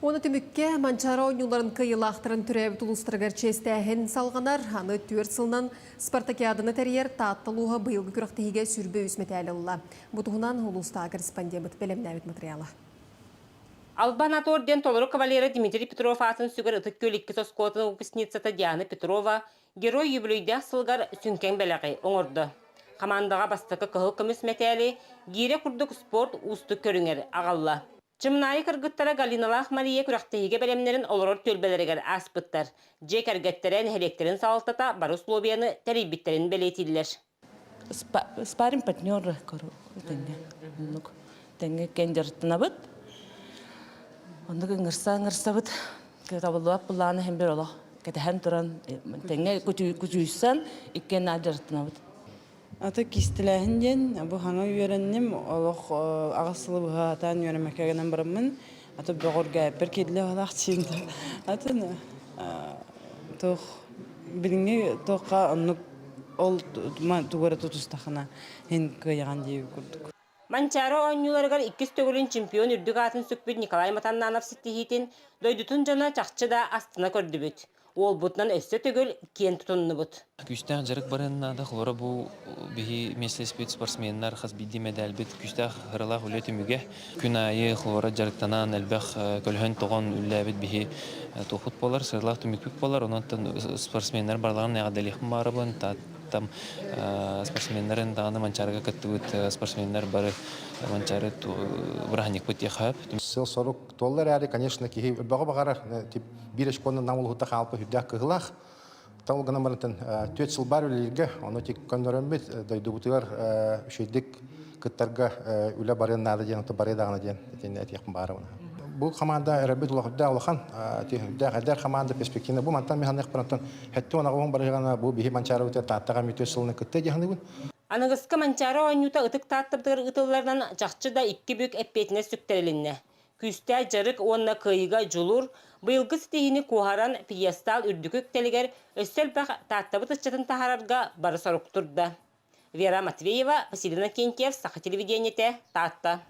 Оны түмікке манчара ойнуларын кыйылақтырын түрәбі тұлыстырғар честәхін салғанар, аны 4 сылынан Спартакиадыны тәрер таттылуға бұйылғы күріқтіге сүрбе өсметәлі ұлла. Бұтығынан ұлыста корреспондент білімнәвет материалы. Албанатор ден толыры кавалері Дмитрий Петров атын сүгір ұтық көліккі соскотын ұпысницата Диана Петрова герой юбилейді сылғар сүнкен бәліғи оңырды. Командаға бастықы кығыл күміс мәтәлі гире күрдік спорт ұсты көріңер ағалла. Чымнайы кыргыттара Галиналах Мария күрақтығыге бәлемнерін олырор төлбелерігер аспыттар. Жек әргеттерін әлектерін салықтата барыс лобияны тәрейбіттерін бәлетілдер. Спарим партнер көру. Тәңге кендерттіна бұд. Онды ғыңырса бұд. Табылуап бұлланы хем бір олық. Кәтіхән тұран тәңге күчүйсен ikкен адырттіна бұд. Аты кистеләһенден бу хаңа үйрәннем олох агысылы быһатан үйрәнмәкәгәннән барымын. Аты бөгөргә бер кидле алак чинде. Аты тох билиңе тока онны ол тугары тутустахана һин кыяган дип күрдүк. Манчара ойнуларыгар 2 төгөлүн чемпион үрдүк атын сөкпүт Николай Матаннанов ситтихитин дойдутун жана чакчыда астына көрдүбүт. Ол бұтынан өсті түгіл кен тұтынны бұт. Күштәқ жарық барыннады қылыры бұл бігі меслеспет спортсменнар қаз биді медаль бет күштәқ ғырылақ үлеті мүге. Күн айы қылыры жарықтанан әлбәқ көлхен тұғын үлләбет бігі тоқыт болар, сырлақ түмікпік болар. Онаттан спортсменнар барлағын әғадалиқын бары бұн. Там спортсменнарын дағаны манчарға көтті бұт спортсменнар бары манчары бұрағаник бұт еқап. Сыл сорок $40 әрі, конечно, кейі үлбағы бағара бір ешконын намыл ғұтта қалпы хүддәк кығылақ. Там ұлғана барынтын 4 сыл бар өлелерге, оны тек көндірін бет, дойды бұтығар үшейдік күттарға үлі барыны нады ден, бары дағына ден әтеқін бары. Бұл команда әрәбет ұлақыда ұлақан, әдәр команда перспективіне бұл мантан механық барынтын, әтті оңағы оң барығана бұл бейі манчары өте таттаға 4 сылыны күтті дегені бұл. Анығысқы манчара ойнута ұтық таттырдығыр ұтылардан жақчы да 2 бүк әппетіне сүктерілінне. Күсті жарық онына кыйыға жұлыр, бұйылғы стихini куаран пьестал үрдікік тәлігер өссел бақ таттабы тұтчатын тахарарға бары сұрық тұрды. Вера Матвеева, Василина Кентьев, Саха телевидениете, Татта.